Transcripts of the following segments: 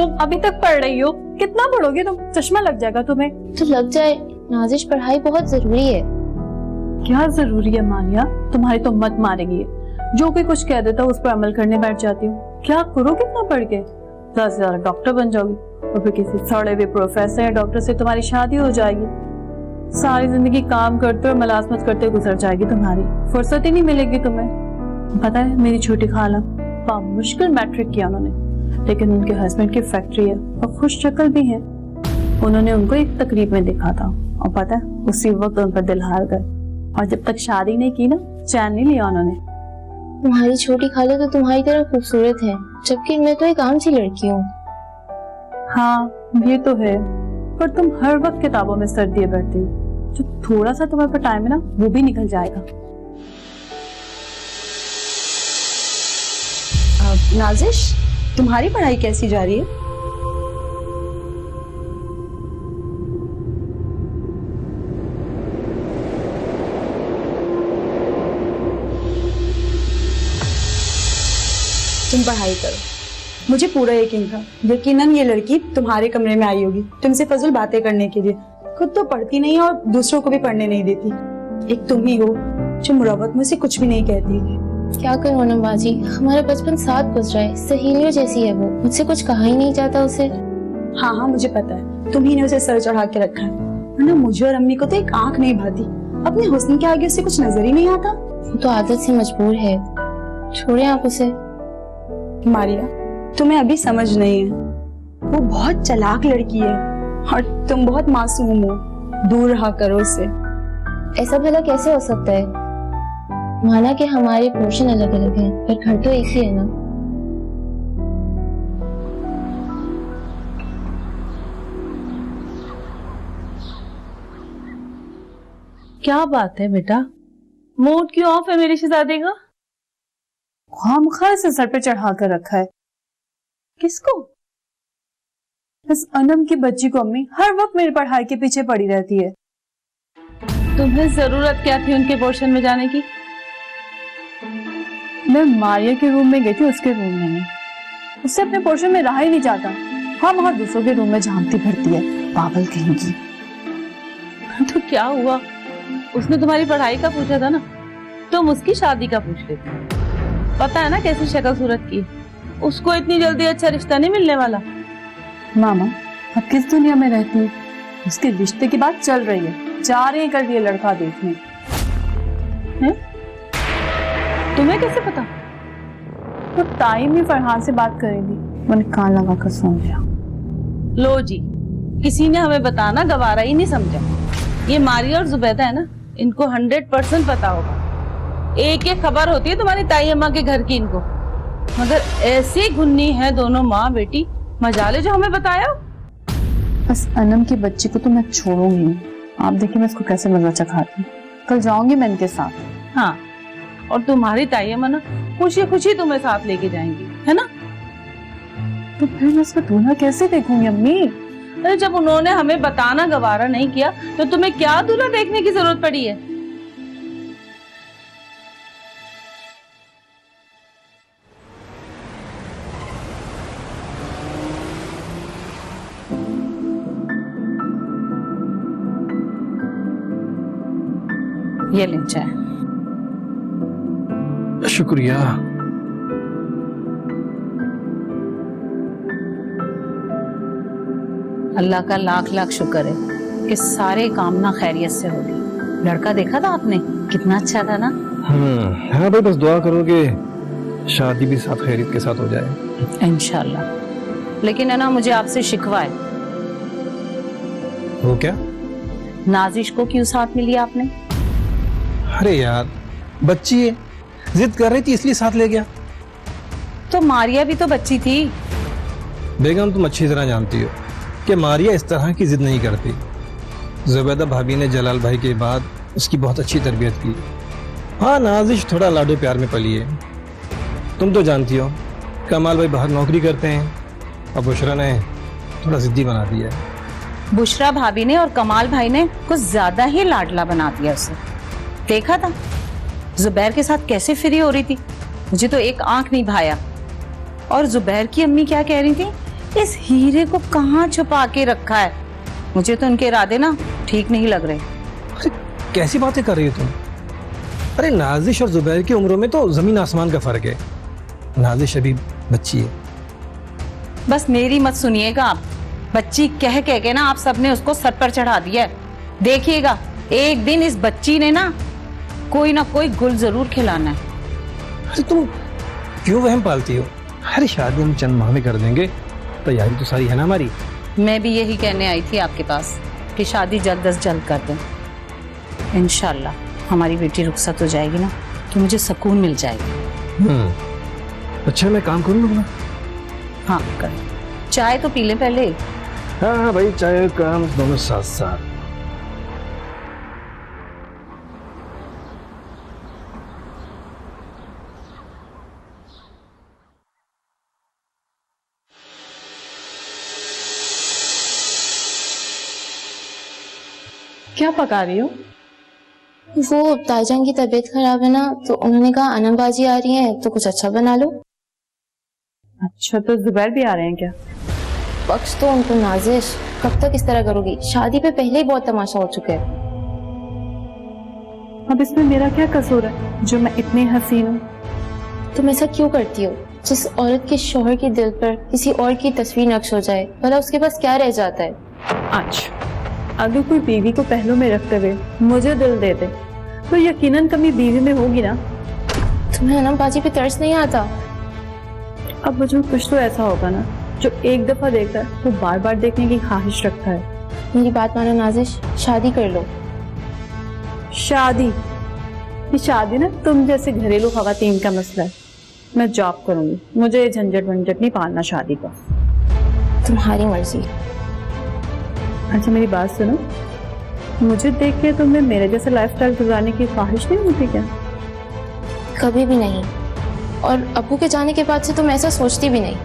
तुम अभी तक पढ़ रही हो, कितना पढ़ोगे तुम? चश्मा लग जाएगा तुम्हें। तो लग जाए नाजिश, पढ़ाई बहुत जरूरी है। क्या जरूरी है मानिया? तुम्हारी तो मत मारेगी, जो कोई कुछ कह देता उस पर अमल करने बैठ जाती हूँ। क्या करो कितना पढ़ के? 10,000 डॉक्टर बन जाओगी और फिर किसी सड़े हुए प्रोफेसर या डॉक्टर से तुम्हारी शादी हो जाएगी। सारी जिंदगी काम करते और मुलाजमत करते गुजर जाएगी तुम्हारी, फुर्सत ही नहीं मिलेगी तुम्हें। पता है मेरी छोटी खाला मुश्किल मैट्रिक किया उन्होंने, लेकिन उनके हस्बैंड की फैक्ट्री है और खुश शक्ल भी है। उन्होंने उनको एक तकरीब में देखा था और पता है उसी वक्त उन पर दिल हार गए, और जब तक शादी नहीं की ना चैन नहीं लिया उन्होंने। तुम्हारी छोटी खाला तो तुम्हारी तरह खूबसूरत है, जबकि मैं तो एक आम सी लड़की हूँ। हाँ ये तो है, पर तुम हर वक्त किताबों में सर दिए बैठती हो। जो थोड़ा सा तुम्हारे पास टाइम है ना वो भी निकल जाएगा। नाजिश, तुम्हारी पढ़ाई कैसी जा रही है? तुम पढ़ाई करो, मुझे पूरा यकीन था। यकीनन ये लड़की तुम्हारे कमरे में आई होगी तुमसे फजूल बातें करने के लिए। खुद तो पढ़ती नहीं और दूसरों को भी पढ़ने नहीं देती। एक तुम ही हो जो मुरव्वत मुझसे कुछ भी नहीं कहती। क्या करूं अनम बाजी, हमारा बचपन साथ गुजरा है, सहेलियों जैसी है वो, मुझसे कुछ कहा ही नहीं जाता उसे। हाँ हाँ मुझे पता है, तुम ही ने उसे सर चढ़ा के रखा है, वरना मुझे और अम्मी को तो एक आंख नहीं भाती। अपने हुस्न के आगे उससे कुछ नजर ही नहीं आता। वो तो आदत से मजबूर है, छोड़े आप उसे। मारिया, तुम्हें अभी समझ नहीं है, वो बहुत चालाक लड़की है और तुम बहुत मासूम हो। दूर रहा करो उससे। ऐसा भला कैसे हो सकता है? माना कि हमारे पोर्शन अलग अलग हैं, पर घर तो एक ही है ना। क्या बात है बेटा, मूड क्यों ऑफ है मेरी शहजादी का? खामखा से सर पे चढ़ा कर रखा है। किसको? इस अनम की बच्ची को। अम्मी हर वक्त मेरी पढ़ाई के पीछे पड़ी रहती है। तुम्हें जरूरत क्या थी उनके पोर्शन में जाने की? मैं मारिया के रूम में गई थी, उसके रूम में नहीं। उससे अपने पोर्शन में रहा ही नहीं जाता। हाँ वहां दूसरों के रूम में झांकती फिरती है, पागल कहीं की। तो क्या हुआ, उसने तुम्हारी पढ़ाई का पूछा था ना, तुम उसकी शादी का पूछ लेते। पता है ना कैसी शक्ल सूरत की, उसको इतनी जल्दी अच्छा रिश्ता नहीं मिलने वाला। मामा अब किस दुनिया में रहती है? उसके रिश्ते की बात चल रही है, जा रहे हैं कल ये लड़का देखने। तुम्हें कैसे पता? तो टाइम ही फरहान से बात करेगी, मैंने कान लगा कर सुन लिया। लो जी, किसी ने हमें बताना गवारा ही नहीं समझा। ये मारिया और जुबैदा है ना, इनको 100% पता होगा। एक एक खबर होती है तुम्हारी ताई अम्मा के घर की इनको, मगर ऐसी गुन्नी है दोनों माँ बेटी, मजाले जो हमें बताया। बस अनम की बच्ची को तो मैं छोड़ूंगी नहीं। आप देखिए मैं इसको कैसे मजा चखाती हूँ। कल जाऊंगी मैं इनके साथ। हाँ, और तुम्हारी ताई अम्मा ना खुशी खुशी तुम्हें साथ लेके जाएंगी, है ना? तो फिर मैं इसको दूल्हा कैसे देखूंगी अम्मी? अरे जब उन्होंने हमें बताना गवारा नहीं किया तो तुम्हें क्या दूल्हा देखने की जरूरत पड़ी है? ये ले चाय। शुक्रिया। अल्लाह का लाख लाख शुक्र है कि सारे काम ना खैरियत से हो गए। लड़का देखा था आपने, कितना अच्छा था ना? हाँ भाई, बस दुआ करो कि शादी भी साथ खैरियत के साथ हो जाए इंशाल्लाह। लेकिन है ना, मुझे आपसे शिकवा है। वो क्या? नाजिश को क्यों साथ में लिया आपने? अरे यार, बच्ची है, जिद कर रही थी इसलिए साथ ले गया। तो मारिया भी तो बच्ची थी। बेगम तुम अच्छी तरह जानती हो कि मारिया इस तरह की जिद नहीं करती। जुबैदा भाभी ने जलाल भाई के बाद उसकी बहुत अच्छी तरबियत की। हाँ, नाजिश थोड़ा लाडो प्यार में पली है। तुम तो जानती हो कमाल भाई बाहर नौकरी करते हैं और बुशरा ने थोड़ा जिद्दी बना दिया है। बुशरा भाभी ने और कमाल भाई ने कुछ ज्यादा ही लाडला बना दिया उसे। देखा था जुबैर के साथ कैसे फ्री हो रही थी, मुझे तो एक आंख नहीं भाया। और जुबैर की अम्मी क्या कह रही थी इस हीरे को कहाँ छुपा के रखा है? मुझे तो उनके इरादे ना ठीक नहीं लग रहे। अरे कैसी बातें कर रही हो तुम? अरे नाजिश और जुबैर की उम्रों में तो जमीन आसमान का फर्क है। नाजिश अभी बच्ची है। बस मेरी मत सुनिएगा आप। बच्ची कह कह के ना आप सबने उसको सर पर चढ़ा दिया है। देखिएगा एक दिन इस बच्ची ने ना कोई गुल जरूर खिलाना है। अरे तुम क्यों वहम पालती हो? अरे शादी हम चंद माह में कर देंगे, तैयारी तो सारी है ना हमारी। मैं भी यही कहने आई थी आपके पास कि शादी जल्द अज जल्द कर दें। इंशाल्लाह हमारी बेटी रुखसत हो जाएगी ना तो मुझे सुकून मिल जाएगा। अच्छा मैं काम करूँ ना? हाँ करें। चाय तो पी लें पहले। हाँ भाई, चाय काम दोनों साथ साथ। क्या पका रही हो? वो ताईजान की तबीयत खराब है ना, तो उन्होंने कहा अनमबाजी आ रही है तो कुछ अच्छा बना लो। अच्छा, तो जुबैर भी आ रहे हैं क्या? बख्श तो उनको नाजिश, कब तक इस तरह करोगी? शादी पे पहले ही बहुत तमाशा हो चुका है। अब इसमें मेरा क्या कसूर है जो मैं इतनी हसीन हूँ? तुम ऐसा क्यों करती हो? जिस औरत के शौहर के दिल पर किसी और की तस्वीर नक्श हो जाए, भला उसके पास क्या रह जाता है? अच्छा, अगर कोई बीवी को पहलू में रखते हुए मुझे दिल दे दे तो यकीनन कमी बीवी में होगी ना। तुम्हें अनमबाजी पे तरस नहीं आता? अब मुझे कुछ तो ऐसा होगा ना जो एक दफा देखता है वो बार बार देखने की ख्वाहिश रखता है। मेरी बात मानो नाजिश, शादी कर लो। शादी? ये शादी ना तुम जैसे घरेलू खवातीन का मसला है। मैं जॉब करूंगी, मुझे झंझट वंझट नहीं पालना शादी का। तुम्हारी मर्जी। अच्छा मेरी बात सुनो, मुझे देख के तुम्हें मेरे जैसे लाइफस्टाइल गुजारने की ख्वाहिश नहीं होती क्या? कभी भी नहीं, और अब्बू के जाने के बाद से तुम ऐसा सोचती भी नहीं।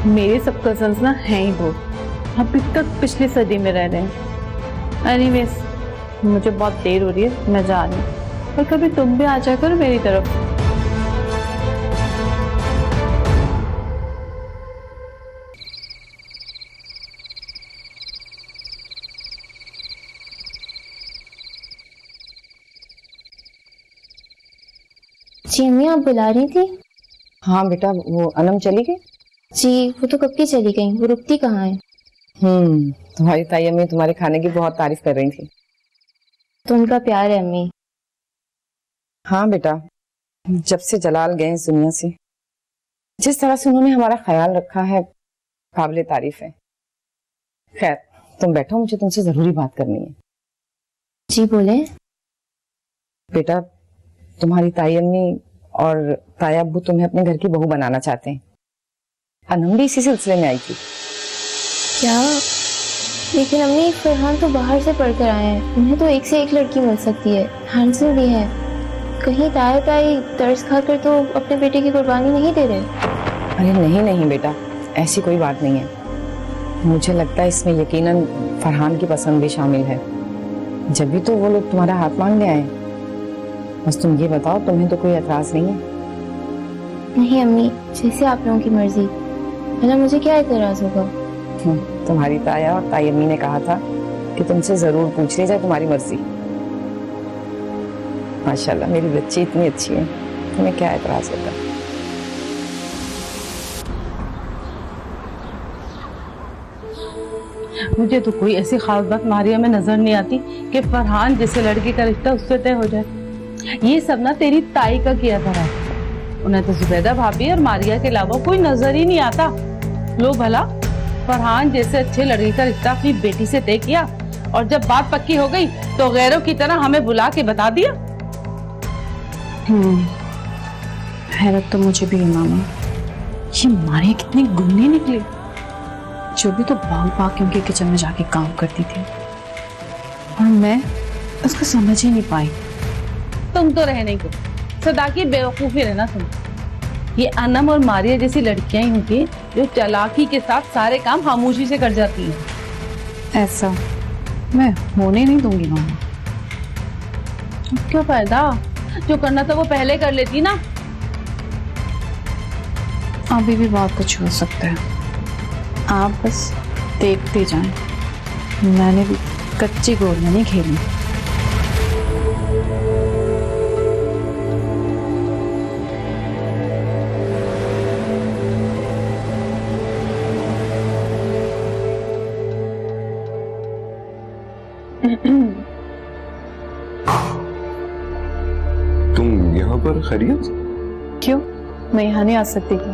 मेरे सब कजन्स ना हैं ही वो, अभी तक पिछली सदी में रह रहे हैं। एनीवेज, मुझे बहुत देर हो रही है, मैं जा रही हूँ। और कभी तुम भी आ जाया करो मेरी तरफ। जी अम्मी, आप बुला रही थी? हाँ बेटा, वो अनम चली गई? जी वो तो कब की चली गई, वो रुकती कहाँ है? तुम्हारी ताई अम्मी तुम्हारे खाने की बहुत तारीफ कर रही थी। तो उनका प्यार है अम्मी। हाँ बेटा, जब से जलाल गए इस दुनिया से, जिस तरह से उन्होंने हमारा ख्याल रखा है, काबिले तारीफ है। खैर तुम बैठो, मुझे तुमसे जरूरी बात करनी है। जी बोले। बेटा, तुम्हारी ताई अम्मी और ताया अब्बू तुम्हें अपने घर की बहू बनाना चाहते हैं। अनम भी इसी सिलसिले में आई थी। क्या? लेकिन अम्मी, फरहान तो बाहर से पढ़कर आए हैं, उन्हें तो एक से एक लड़की मिल सकती है, हैंडसम भी है। कहीं ताया ताई तरस खाकर तो अपने बेटे की कुर्बानी नहीं दे रहे? अरे नहीं नहीं बेटा, ऐसी कोई बात नहीं है। मुझे लगता है इसमें यकीनन फरहान की पसंद भी शामिल है, जब भी तो वो लोग तुम्हारा हाथ मांगने आए। बस तुम ये बताओ, तुम्हें तो कोई एतराज नहीं है? नहीं अम्मी, जैसे आप लोगों की मर्जी। भला मुझे क्या एतराज होगा? तुम्हारी ताया और ताई अम्मी ने कहा था कि तुमसे जरूर पूछ ली जाए, तुम्हारी मर्जी। माशाल्लाह मेरी बच्ची इतनी अच्छी है, तुम्हें क्या एतराज होगा? मुझे तो कोई ऐसी खास बात मारिया में नजर नहीं आती कि फरहान जैसे लड़के का रिश्ता उससे तय हो जाए। ये सब ना तेरी ताई का किया था। उन्हें तो जुबैदा भाभी और मारिया के अलावा कोई नजर ही नहीं आता। लो भला, फरहान जैसे अच्छे लड़के का रिश्ता अपनी बेटी से तय किया और जब बात पक्की हो गई तो गैरों की तरह हमें बुला के बता दिया। हैरत तो मुझे भी है मामा, ये मारिया कितनी गुन्नी निकली। जो भी तो भाग भाग के उनके किचन में जाके काम करती थी और मैं उसको समझ ही नहीं पाई। तुम तो रह नहीं कुछ, सदा की बेवकूफी रहना तुम। ये अनम और मारिया जैसी लड़कियां ही होंगी जो चालाकी के साथ सारे काम खामोशी से कर जाती हैं। ऐसा मैं होने नहीं दूंगी मामा। क्या फायदा, जो करना था वो पहले कर लेती ना। अभी भी बहुत कुछ हो सकता है, आप बस देखते जाएं। मैंने भी कच्ची गोलियां नहीं खेली। तुम यहाँ पर खैरियत? क्यों, मैं यहाँ नहीं आ सकती क्या?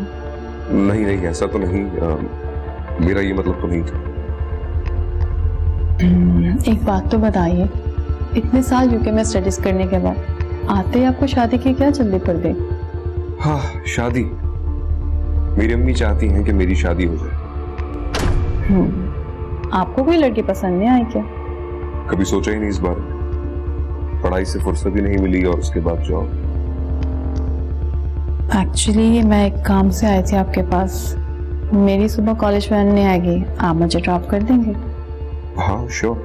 नहीं नहीं, ऐसा तो नहीं। मेरा ये मतलब तो नहीं था। एक बात तो बताइए, इतने साल यूके में स्टडीज करने के बाद आते ही आपको शादी की क्या जल्दी पड़ गई? हाँ, शादी। मेरी अम्मी चाहती हैं कि मेरी शादी हो जाए। आपको कोई लड़की पसंद नहीं आई क्या? कभी सोचा ही नहीं इस बारे में। पढ़ाई से फुर्सत ही नहीं मिली और उसके बाद जॉब। एक्चुअली मैं एक काम से आई थी आपके पास। मेरी सुबह कॉलेज वैन नहीं आएगी, आप मुझे ड्रॉप कर देंगे? हाँ श्योर,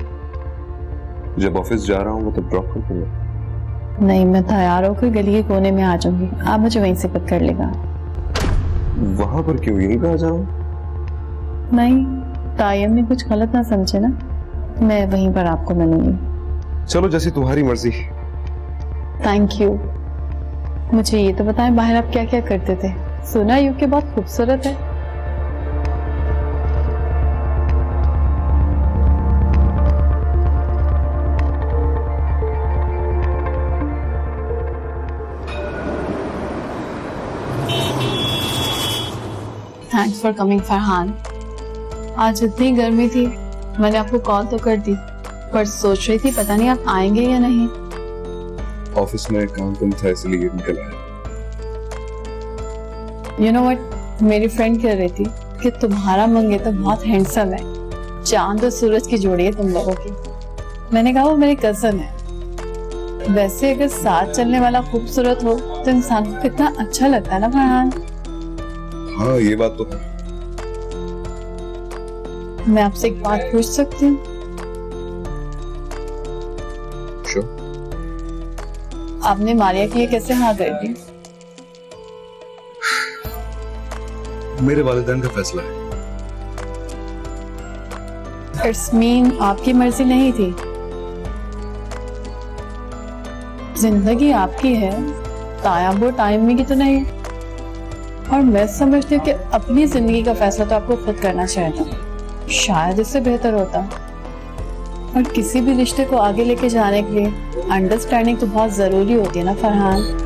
जब ऑफिस जा रहा हूँ तब ड्रॉप कर दूंगा। नहीं, मैं तैयार होकर गली के कोने में आ जाऊंगी, आप मुझे वहीं से पिक कर लेगा। वहां पर क्यों, यहीं पे आ जाऊँ? नहीं, तायम में कुछ गलत ना समझे ना, मैं वहीं पर आपको मिलूंगी। चलो, जैसी तुम्हारी मर्जी। Thank you. मुझे ये तो बताएं, बाहर आप क्या क्या करते थे? सुना यूके बहुत खूबसूरत है। Thanks for coming Farhan. आज इतनी गर्मी थी, मैंने आपको कॉल तो कर दी, पर सोच रही थी पता नहीं आप आएंगे या नहीं। ऑफिस में काम कम था इसलिए निकल आया। यू नो व्हाट, मेरी फ्रेंड कह रही थी कि तुम्हारा मंगेतर बहुत हैंडसम है, चांद और सूरज की जोड़ी है तुम लोगों की। मैंने कहा वो मेरी कजन है। वैसे अगर साथ चलने वाला खूबसूरत हो तो इंसान को कितना अच्छा लगता है ना फरहान। हाँ, ये बात तो है। मैं आपसे एक बात पूछ सकती हूँ? श्योर। आपने मारिया के लिए कैसे हाँ कर दी? मेरे वालिदैन का फैसला है। इट्स मीन आपकी मर्जी नहीं थी? जिंदगी आपकी है, तायाब वो टाइम में की तो नहीं। और मैं समझती हूँ कि अपनी जिंदगी का फैसला तो आपको खुद करना चाहिए था, शायद इससे बेहतर होता। और किसी भी रिश्ते को आगे लेके जाने के लिए अंडरस्टैंडिंग तो बहुत जरूरी होती है ना फरहान।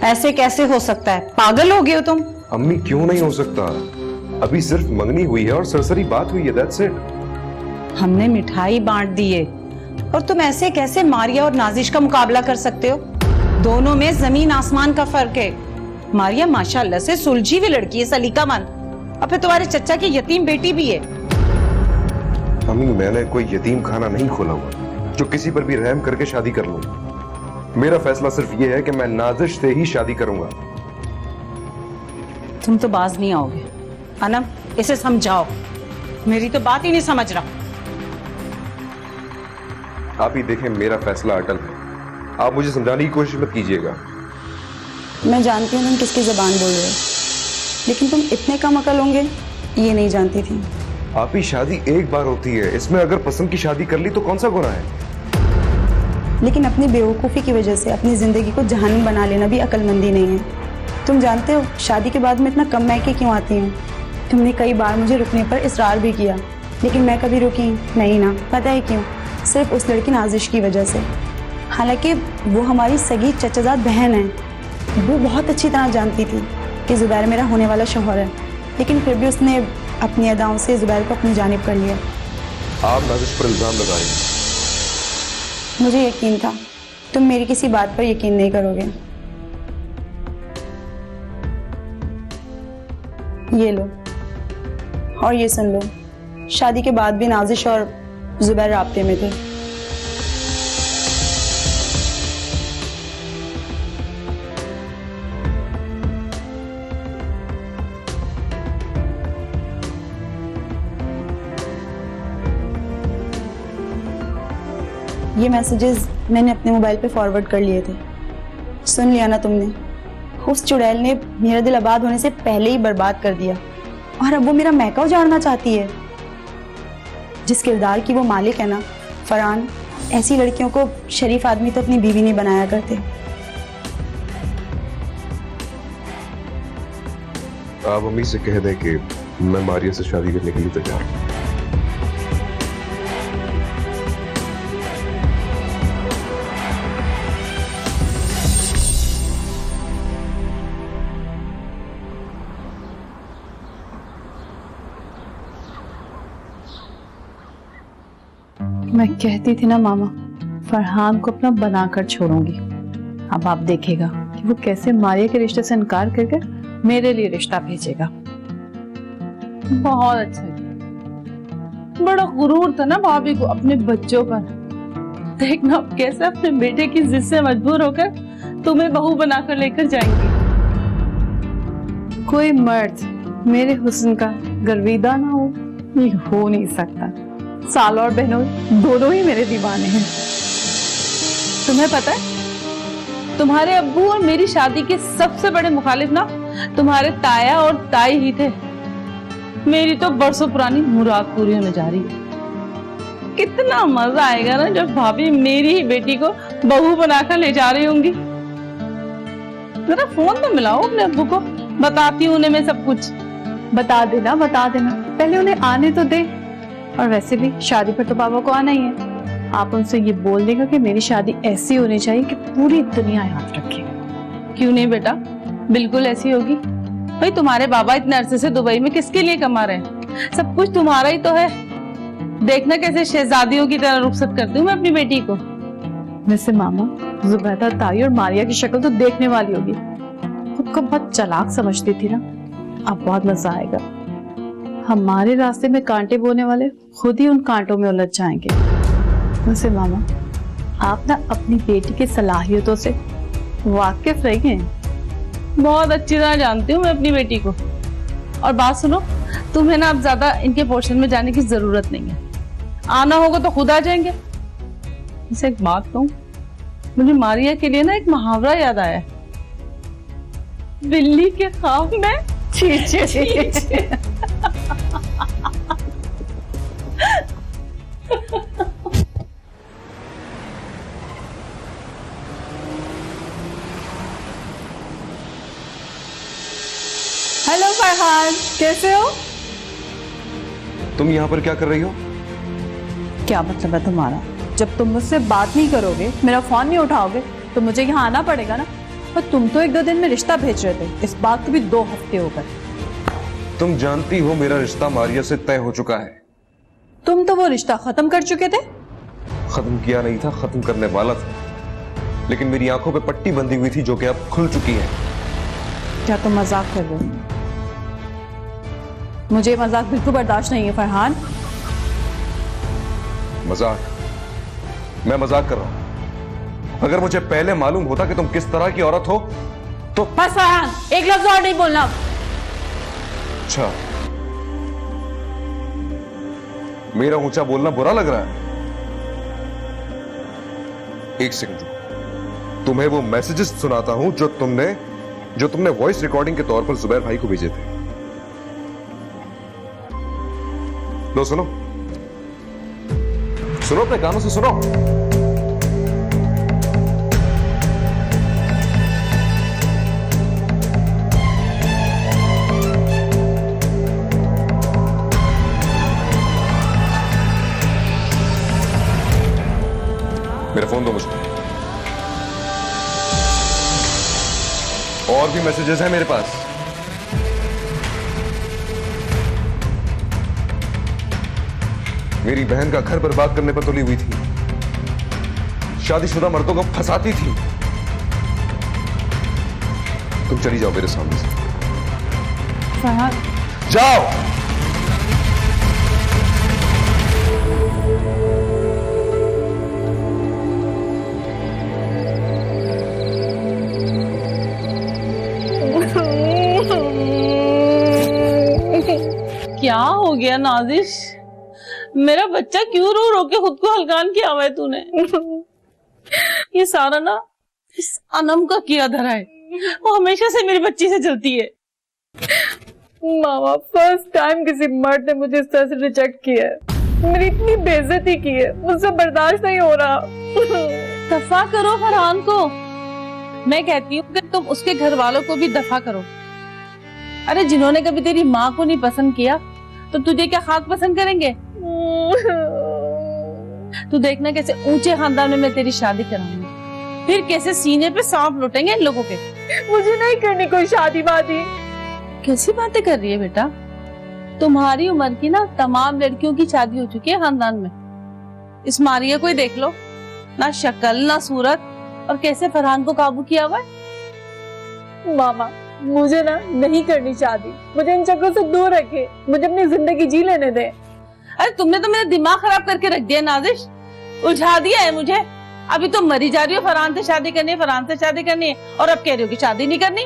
ऐसे कैसे हो सकता है? पागल हो गए हो तुम? अम्मी, क्यों नहीं हो सकता? अभी सिर्फ मंगनी हुई है और सरसरी बात हुई है, दैट्स इट। हमने मिठाई बांट दी है और तुम ऐसे कैसे मारिया और नाजिश का मुकाबला कर सकते हो? दोनों में जमीन आसमान का फर्क है। मारिया माशाल्लाह से सुलझी हुई लड़की है, सलीकामंद, और फिर तुम्हारे चचा की यतीम बेटी भी है। अम्मी, मैंने कोई यतीम खाना नहीं खोला हुआ। जो किसी पर भी रहम करके शादी कर लूं। मेरा फैसला सिर्फ ये है कि मैं नाजिश से ही शादी करूंगा। तुम तो बाज नहीं आओगे। अनम, इसे समझाओ, मेरी तो बात ही नहीं समझ रहा। आप ही देखें, मेरा फैसला अटल है। आप मुझे समझाने की कोशिश मत कीजिएगा। मैं जानती हूँ तुम किसकी जबान बोल रहे हो, लेकिन तुम इतने कम अकल होंगे ये नहीं जानती थी। आप ही, शादी एक बार होती है, इसमें अगर पसंद की शादी कर ली तो कौन सा गुनाह है? लेकिन अपनी बेवकूफ़ी की वजह से अपनी ज़िंदगी को जहन्नुम बना लेना भी अक्लमंदी नहीं है। तुम जानते हो शादी के बाद मैं इतना कम मैके क्यों आती हूँ? तुमने कई बार मुझे रुकने पर इसरार भी किया, लेकिन मैं कभी रुकी नहीं ना। पता है क्यों? सिर्फ उस लड़की नाजिश की वजह से। हालांकि वो हमारी सगी चचाजाद बहन है। वो बहुत अच्छी तरह जानती थी कि ज़ुबैर मेरा होने वाला शौहर है, लेकिन फिर भी उसने अपनी अदाओं से ज़ुबैर को अपनी जानिब कर लिया। आप नाजिश पर इल्जाम लगा रही हैं। मुझे यकीन था तुम मेरी किसी बात पर यकीन नहीं करोगे। ये लो और ये सुन लो, शादी के बाद भी नाजिश और ज़ुबैर राब्ते में थे। ये मैसेजेस मैंने अपने मोबाइल पे फॉरवर्ड कर लिए थे। सुन लिया ना तुमने? उस चुड़ैल ने मेरा दिल आबाद होने से पहले ही बर्बाद कर दिया, और अब वो मेरा महका उजाड़ना चाहती है। जिस किरदार की वो मालिक है ना फरहान, ऐसी लड़कियों को शरीफ आदमी तो अपनी बीवी नहीं बनाया करते। आप अम्मी से कह दें कि मैं मारिया से शादी करने के लिए तैयार हूं। मैं कहती थी ना मामा, फरहान को अपना बनाकर छोड़ूंगी। अब आप देखेगा कि वो कैसे मारिया के रिश्ते से इनकार करके मेरे लिए रिश्ता भेजेगा। बहुत अच्छा। बड़ा गुरूर था ना भाभी को अपने बच्चों पर। देखना अब कैसे अपने बेटे की जिद से मजबूर होकर तुम्हें बहू बनाकर लेकर जाएंगी। कोई मर्द मेरे हुस्न का गर्विदा ना हो, ये हो नहीं सकता। साल और बहनों दोनों ही मेरे दीवाने हैं। तुम्हें पता है, तुम्हारे अब्बू और मेरी शादी के सबसे बड़े मुखालिफ ना तुम्हारे ताया और ताई ही थे। मेरी तो बरसों पुरानी मुराद पूरी होने जा रही है। कितना मजा आएगा ना जब भाभी मेरी ही बेटी को बहू बनाकर ले जा रही होंगी। जरा फोन तो मिलाओ अपने अब्बू को, बताती हूँ उन्हें मैं सब कुछ। बता देना, बता देना, पहले उन्हें आने तो दे। और वैसे भी शादी पर तो पापा को आना ही है। आप उनसे ये बोल देगा कि मेरी शादी ऐसी होनी चाहिए कि पूरी दुनिया याद रखे। क्यों नहीं बेटा, बिल्कुल ऐसी होगी। भाई तुम्हारे बाबा इतने अरसे से दुबई में किसके लिए कमा रहे हैं? सब कुछ तुम्हारा ही तो है। देखना कैसे शहजादियों की तरह रुखसत करती हूँ मैं अपनी बेटी को। वैसे मामा, जुबैदा ताई और मारिया की शक्ल तो देखने वाली होगी। खुद को बहुत चालाक समझती थी ना। अब बहुत मजा आएगा। हमारे रास्ते में कांटे बोने वाले खुद ही उन कांटों में उलझ जाएंगे। वैसे मामा, आप ना अपनी बेटी की सलाहियतों से वाकिफ रही हैं। बहुत अच्छी तरह जानती हूँ मैं अपनी बेटी को। और बात सुनो, तुम्हें ना अब ज्यादा इनके पोर्शन में जाने की जरूरत नहीं है। आना होगा तो खुद आ जाएंगे। इसे एक बात कहूं, मुझे मारिया के लिए ना एक मुहावरा याद आया। बिल्ली के ख्वाब में चींच चींच। हेलो फरहान, कैसे हो? तुम यहाँ पर क्या कर रही हो? क्या मतलब है तुम्हारा? जब तुम मुझसे बात नहीं करोगे, मेरा फोन नहीं उठाओगे, तो मुझे यहाँ आना पड़ेगा ना। और तुम तो 1-2 दिन में रिश्ता भेज रहे थे, इस बात को भी 2 हफ्ते हो गए। तुम जानती हो मेरा रिश्ता मारिया से तय हो चुका है। तुम तो वो रिश्ता खत्म कर चुके थे। खत्म किया नहीं था, खत्म करने वाला था, लेकिन मेरी आंखों पे पट्टी बंधी हुई थी जो कि अब खुल चुकी है। क्या तुम मजाक कर रहे हो? मुझे मजाक बिल्कुल बर्दाश्त नहीं है फरहान। मजाक? मैं मजाक कर रहा हूं। अगर मुझे पहले मालूम होता कि तुम किस तरह की औरत हो तो। बस फरहान, एक लफ्ज और नहीं बोलना। अच्छा, मेरा ऊंचा बोलना बुरा लग रहा है? एक सेकंड, तुम्हें वो मैसेजेस सुनाता हूं जो तुमने वॉइस रिकॉर्डिंग के तौर पर जुबैर भाई को भेजे थे। लो सुनो, सुनो, अपने कानों से सुनो। मेरा फोन दो मुझे। और भी मैसेजेस हैं मेरे पास। मेरी बहन का घर बर्बाद करने पर तुली हुई थी, शादीशुदा मर्दों को फंसाती थी। तुम चली जाओ मेरे सामने से, फरहान, जाओ। क्या हो गया नाजिश? मेरा बच्चा क्यों रो रो के खुद को हलकान किया हुआ है तूने? ये सारा ना इस अनम का किया धरा है। वो हमेशा से मेरी बच्ची से चलती है। मामा, फर्स्ट टाइम किसी मर्द ने मुझे इस तरह से रिजेक्ट किया है। मेरी इतनी बेइज्जती की है, मुझसे बर्दाश्त नहीं हो रहा। दफा करो फरहान को। मैं कहती हूँ कि तुम उसके घर वालों को भी दफा करो। अरे जिन्होंने कभी तेरी माँ को नहीं पसंद किया तो तुझे क्या खाक पसंद करेंगे? तू देखना कैसे ऊंचे खानदान में मैं तेरी शादी कराऊंगी, फिर कैसे सीने पे सांप लुटेंगे इन लोगों के। मुझे नहीं करनी कोई शादी वादी। कैसी बातें कर रही है बेटा? तुम्हारी उम्र की ना तमाम लड़कियों की शादी हो चुकी है खानदान में। इस मारिया को ही देख लो, ना शक्ल ना सूरत, और कैसे फरहान को काबू किया हुआ है। मामा, मुझे ना नहीं करनी शादी। मुझे इन चक्करों से दूर रखे, मुझे अपनी जिंदगी जी लेने दे। अरे तुमने तो मेरा दिमाग खराब करके रख दिया नाजिश, उलझा दिया है मुझे। अभी तो मरी जा रही हो फरहान से शादी करनी है, फरहान से शादी करनी है, और अब कह रही हो कि शादी नहीं करनी।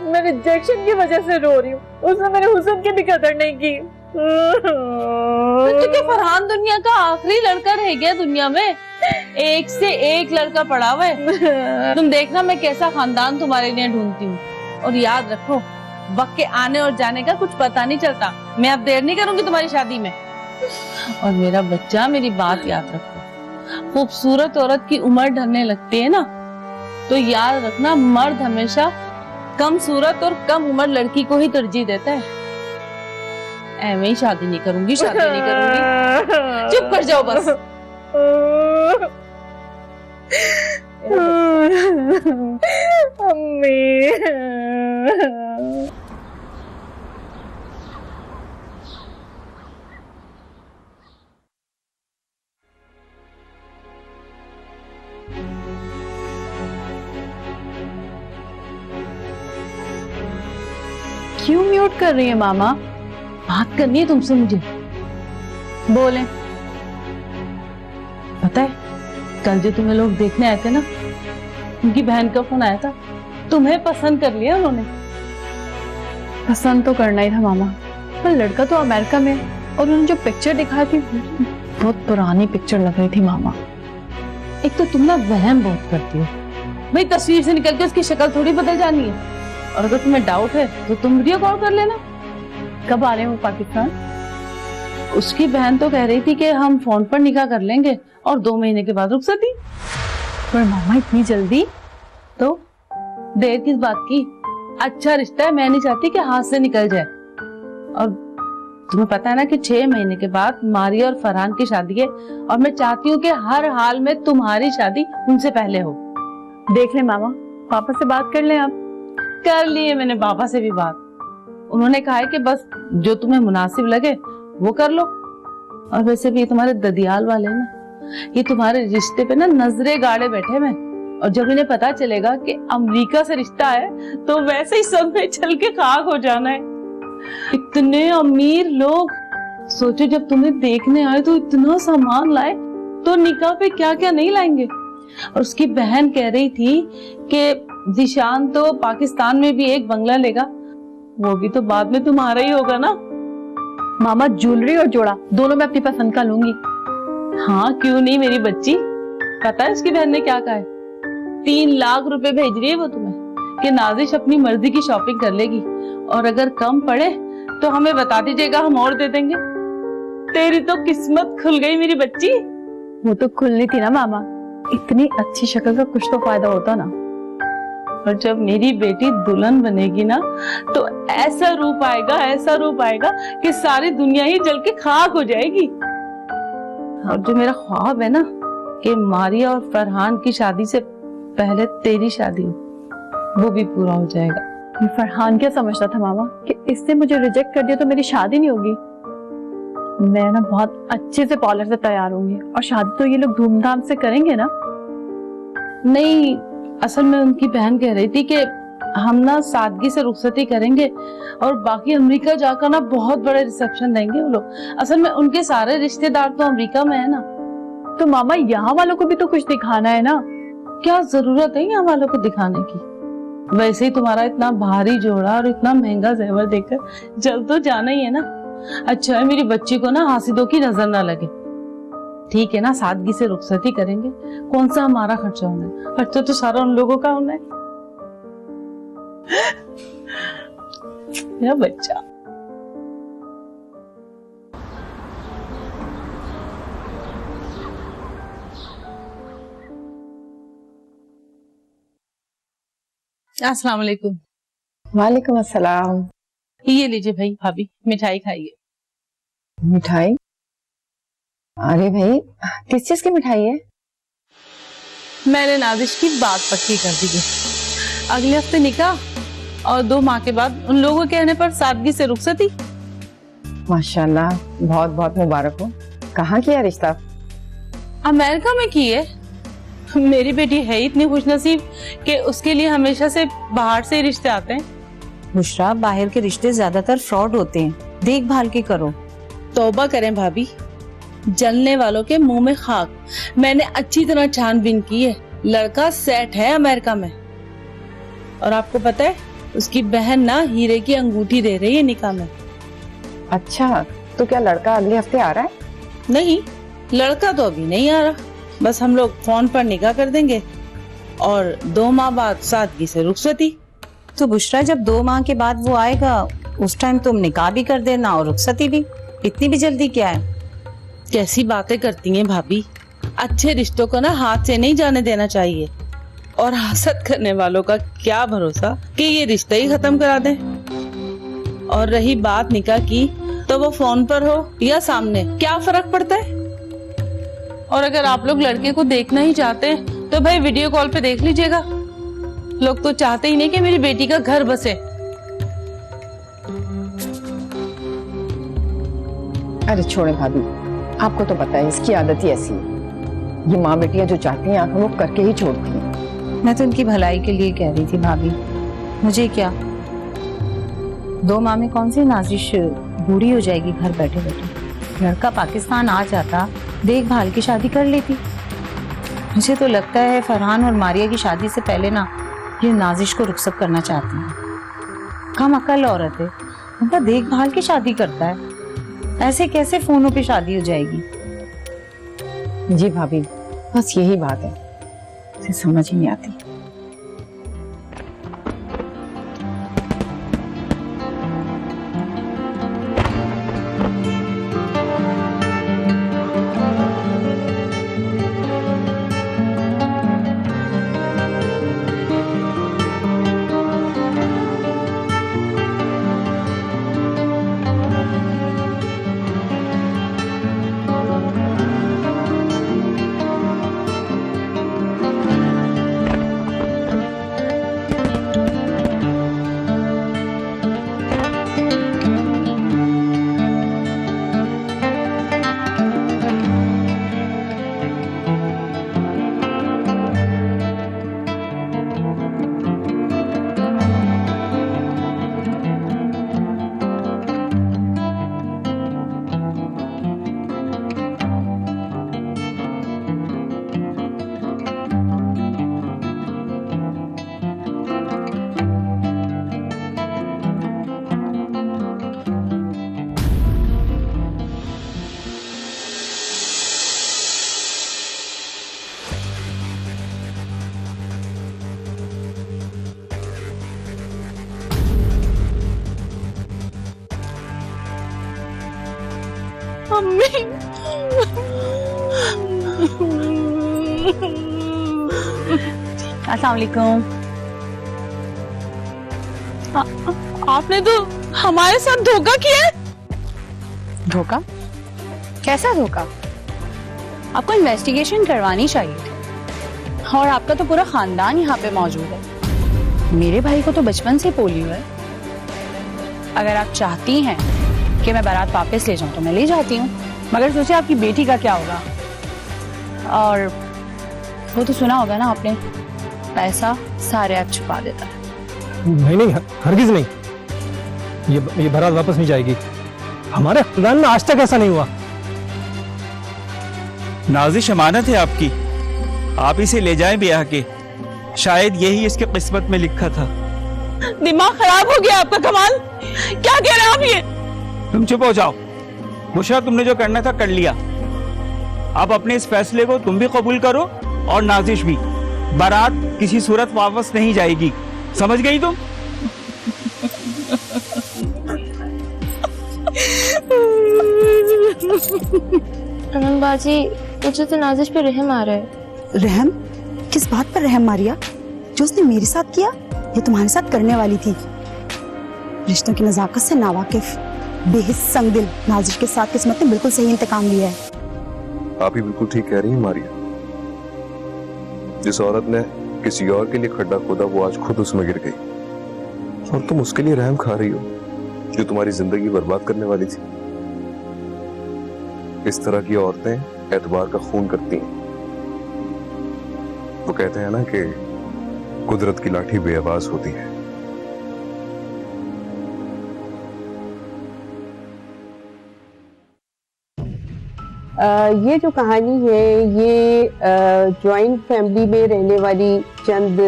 मैं रिजेक्शन की वजह से रो रही हूँ, उसने मेरे हुस्न की भी कदर नहीं की। तो क्या फरहान दुनिया का आखिरी लड़का रह गया दुनिया में? एक से एक लड़का पड़ा हुआ है। तुम देखना मैं कैसा खानदान तुम्हारे लिए ढूंढती हूँ। और याद रखो, वक्त के आने और जाने का कुछ पता नहीं चलता। मैं अब देर नहीं करूंगी तुम्हारी शादी में। और मेरा बच्चा, मेरी बात याद रखो, खूबसूरत औरत की उम्र ढलने लगती है ना, तो याद रखना मर्द हमेशा कम सूरत और कम उम्र लड़की को ही तरजीह देता है। ऐਵੇਂ ही शादी नहीं करूंगी, शादी नहीं करूंगी। चुप कर जाओ बस। अम्मी, क्यों म्यूट कर रही है मामा? बात करनी है तुमसे मुझे। बोले। पता है कल जो तुम्हें लोग देखने आए थे ना, उनकी बहन का फोन आया था, तुम्हें पसंद कर लिया उन्होंने। पसंद तो करना ही था मामा, पर लड़का तो अमेरिका में, और उन्होंने जो पिक्चर दिखाई थी बहुत पुरानी पिक्चर लग रही थी मामा। एक तो तुम ना वहम बहुत करती हो भाई, तस्वीर से निकल के उसकी शक्ल थोड़ी बदल जानी है। और अगर तुम्हें डाउट है तो तुम वीडियो कॉल कर लेना। कब आ रहे हो पाकिस्तान? उसकी बहन तो कह रही थी कि हम फोन पर निकाह कर लेंगे और 2 महीने के बाद रुखसती। पर मामा इतनी जल्दी? तो देर किस बात की? अच्छा रिश्ता है, मैं नहीं चाहती कि हाथ से निकल जाए। और तुम्हें पता है ना कि 6 महीने के बाद मारिया और फरहान की शादी है, और मैं चाहती हूँ कि हर हाल में तुम्हारी शादी उनसे पहले हो। देख ले मामा, पापा से बात कर ले आप। कर लिए मैंने पापा से भी बात। उन्होंने कहा है कि बस जो तुम्हें मुनासिब लगे वो कर लो। और वैसे भी ये तुम्हारे ददियाल वाले ना, ये तुम्हारे रिश्ते पे ना नजरे गाड़े बैठे हुए, और जब इन्हें पता चलेगा कि अमेरिका से रिश्ता है तो वैसे ही सब में चल के खाक हो जाना है। इतने अमीर लोग, सोचो जब तुम्हें देखने आए तो इतना सामान लाए, तो निकाह पे क्या क्या नहीं लाएंगे। और उसकी बहन कह रही थी कि जिशान तो पाकिस्तान में भी एक बंगला लेगा, वो भी तो बाद में तुम्हारा ही होगा ना। मामा ज्वेलरी और जोड़ा दोनों मैं अपनी पसंद का लूंगी। हाँ क्यों नहीं मेरी बच्ची। पता है उसकी बहन ने क्या कहा है? 3 लाख रुपए भेज रही है वो तुम्हें कि नाजिश अपनी मर्जी की शॉपिंग कर लेगी, और अगर कम पड़े तो हमें बता दीजिएगा, हम और दे देंगे। तेरी तो किस्मत खुल गई मेरी बच्ची। वो तो खुलनी थी ना मामा, इतनी अच्छी शक्ल का कुछ तो फायदा होता ना। और जब मेरी बेटी दुल्हन बनेगी ना तो ऐसा रूप आएगा कि सारी दुनिया ही जल के खाक हो जाएगी। और जो मेरा ख्वाब है ना कि मारिया और फरहान की शादी से पहले तेरी शादी हो, वो भी पूरा हो जाएगा। ये फरहान क्या समझता था मामा कि इसने मुझे रिजेक्ट कर दिया तो मेरी शादी नहीं होगी। मैं ना बहुत अच्छे से पार्लर से तैयार होंगी और शादी तो ये लोग धूमधाम से करेंगे ना। नहीं, असल में उनकी बहन कह रही थी कि हम ना सादगी से रुखसती करेंगे और बाकी अमेरिका जाकर ना बहुत बड़े रिसेप्शन देंगे वो लोग। असल में उनके सारे रिश्तेदार तो अमेरिका में है ना। तो मामा यहाँ वालों को भी तो कुछ दिखाना है ना। क्या जरूरत है यहाँ वालों को दिखाने की? वैसे ही तुम्हारा इतना भारी जोड़ा और इतना महंगा जेवर देखकर जल तो जाना ही है ना। अच्छा है मेरी बच्ची को ना हासिदों की नजर ना लगे। ठीक है ना, सादगी से रुखसती करेंगे, कौन सा हमारा खर्चा होना है, खर्चा तो सारा उन लोगों का होना है। मेरा बच्चा। अस्सलाम वालेकुम। वालेकुम अस्सलाम। ये लीजिए भाई भाभी, मिठाई खाइए। मिठाई? अरे भाई, किस चीज की मिठाई है? मैंने नाजिश की बात पक्की कर दी है। अगले हफ्ते निकाह और 2 माह के बाद उन लोगों के कहने पर सादगी से रुखसती। माशाल्लाह, बहुत बहुत मुबारक हो। कहाँ किया रिश्ता? अमेरिका में की है। मेरी बेटी है इतनी खुशनसीब कि उसके लिए हमेशा से बाहर से रिश्ते आते हैं। बुशरा, बाहर के रिश्ते ज्यादातर फ्रॉड होते हैं, देखभाल के करो। तौबा करें भाभी, जलने वालों के मुंह में खाक। मैंने अच्छी तरह छानबीन की है, लड़का सेट है अमेरिका में। और आपको पता है उसकी बहन ना हीरे की अंगूठी दे रही है निकाह में। अच्छा, तो क्या लड़का अगले हफ्ते आ रहा है? नहीं, लड़का तो अभी नहीं आ रहा, बस हम लोग फोन पर निकाह कर देंगे और 2 माह बाद सादगी से रुखसती। तो बुशरा, जब 2 माह के बाद वो आएगा उस टाइम तुम निकाह भी कर देना और रुखसती भी। इतनी भी जल्दी क्या है? कैसी बातें करती हैं भाभी। अच्छे रिश्तों को ना हाथ से नहीं जाने देना चाहिए, और हसद करने वालों का क्या भरोसा कि ये रिश्ता ही खत्म करा दें। और रही बात निकाह की, तो वो फोन पर हो या सामने, क्या फर्क पड़ता है। और अगर आप लोग लड़के को देखना ही चाहते हैं तो भाई वीडियो कॉल पे देख लीजिएगा। लोग तो चाहते ही नहीं कि मेरी बेटी का घर बसे। अरे छोड़े भाभी, आपको तो पता है इसकी आदत ही ऐसी है। ये माँ बेटियां जो चाहती हैं आखिर वो करके ही छोड़ती हैं। मैं तो उनकी भलाई के लिए कह रही थी भाभी। मुझे क्या, 2 माह में कौन सी नाजिश बूढ़ी हो जाएगी घर बैठे बैठे। लड़का पाकिस्तान आ जाता, देखभाल की शादी कर लेती। मुझे तो लगता है फरहान और मारिया की शादी से पहले ना ये नाजिश को रुखसत करना चाहती हैं। कम अकल औरत है, उनका देखभाल की शादी करता है। ऐसे कैसे फोनों पे शादी हो जाएगी? जी भाभी, बस यही बात है, इसे समझ ही नहीं आती। अस्सलाम वालेकुम। आपने तो हमारे साथ धोखा किया है। धोखा? कैसा धोखा? आपको इन्वेस्टिगेशन करवानी चाहिए थी, और आपका तो पूरा खानदान यहाँ पे मौजूद है। मेरे भाई को तो बचपन से पोलियो है। अगर आप चाहती हैं कि मैं बारात वापस ले जाऊं तो मैं ले जाती हूँ, मगर सोचिए आपकी बेटी का क्या होगा। और वो तो सुना होगा ना आपने, पैसा सारे आप छुपा देता है। नहीं, हरगिज नहीं। ये बारात वापस नहीं जाएगी। हमारे खानदान में आज तक ऐसा नहीं हुआ। नाजिश अमानत है आपकी, आप इसे ले जाएं ब्याह के। शायद यही इसके किस्मत में लिखा था। दिमाग खराब हो गया आपका कमाल, क्या कह रहे हैं आप ये? तुम चुप हो जाओ। बुशरा, तुमने जो करना था कर लिया। अब अपने इस फैसले को तुम भी कबूल करो और नाजिश भी। बारात किसी सूरत वापस नहीं जाएगी, समझ गई तुम? अमन बाजी, मुझे तो नाजिश पे रहम आ रहा है। रहम? किस बात पर रहम मारिया? जो उसने मेरे साथ किया ये तुम्हारे साथ करने वाली थी। रिश्तों की नजाकत से नावाकिफ, बेहिस संगदिल नाजिश के साथ किस्मत ने बिल्कुल सही इंतकाम लिया है। आप ही बिल्कुल ठीक कह रही हैं मारिया। जिस औरत ने किसी और के लिए खड्डा खोदा वो आज खुद उसमें गिर गई, और तुम उसके लिए रहम खा रही हो जो तुम्हारी जिंदगी बर्बाद करने वाली थी। इस तरह की औरतें एतबार का खून करती हैं। वो कहते हैं ना कि कुदरत की लाठी बेआवाज होती है। ये जो कहानी है ये जॉइंट फैमिली में रहने वाली चंद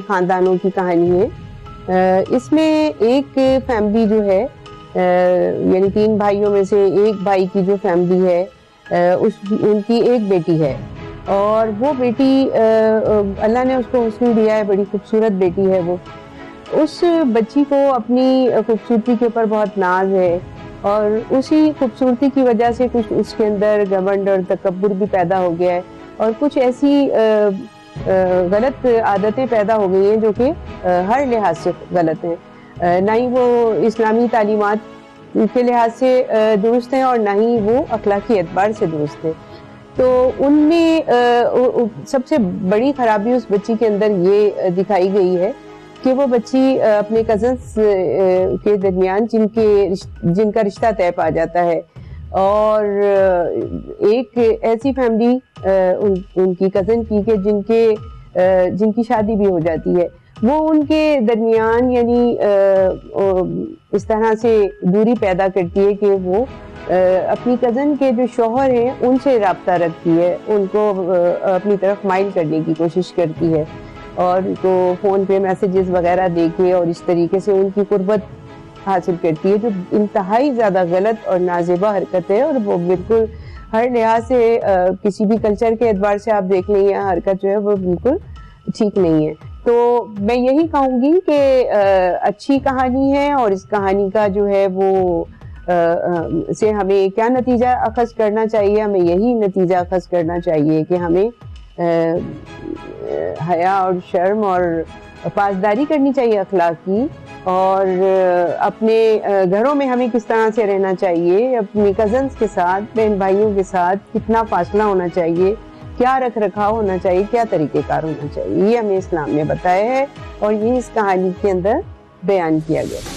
खानदानों की कहानी है। इसमें एक फैमिली जो है, यानी 3 भाइयों में से एक भाई की जो फैमिली है, उनकी एक बेटी है, और वो बेटी अल्लाह ने उसको हुस्न दिया है, बड़ी खूबसूरत बेटी है वो। उस बच्ची को अपनी खूबसूरती के ऊपर बहुत नाज है, और उसी खूबसूरती की वजह से कुछ उसके अंदर घमंड और तकब्बुर भी पैदा हो गया है, और कुछ ऐसी गलत आदतें पैदा हो गई हैं जो कि हर लिहाज से गलत हैं। ना ही वो इस्लामी तालीमात के लिहाज से दुरुस्त हैं, और ना ही वो अखलाकी एतबार से दुरुस्त हैं। तो उनमें सबसे बड़ी खराबी उस बच्ची के अंदर ये दिखाई गई है कि वो बच्ची अपने कजन्स के दरमियान जिनका रिश्ता तय पा जाता है, और एक ऐसी फैमिली उनकी कजन की कि जिनकी शादी भी हो जाती है, वो उनके दरमियान यानी इस तरह से दूरी पैदा करती है कि वो अपनी कज़न के जो शौहर हैं उनसे राब्ता रखती है, उनको अपनी तरफ माइल करने की कोशिश करती है, और उनको फ़ोन पे मैसेजेस वगैरह देके और इस तरीके से उनकी कुर्बत हासिल करती है, जो इंतहाई ज़्यादा गलत और नाज़ेबा हरकत है। और वो बिल्कुल हर लिहाज से किसी भी कल्चर के एतबार से आप देख लें, यह हरकत जो है वो बिल्कुल ठीक नहीं है। तो मैं यही कहूँगी कि अच्छी कहानी है, और इस कहानी का जो है वो से हमें क्या नतीजा अखज़ करना चाहिए? हमें यही नतीजा अखज़ करना चाहिए कि हमें हया और शर्म और पासदारी करनी चाहिए अखलाक की, और अपने घरों में हमें किस तरह से रहना चाहिए, अपनी कज़न्स के साथ, बहन भाइयों के साथ कितना फासला होना चाहिए, क्या रख रखाव होना चाहिए, क्या तरीक़ेकार होना चाहिए, ये हमें इस्लाम ने बताया है, और ये इस कहानी के अंदर बयान किया गया है।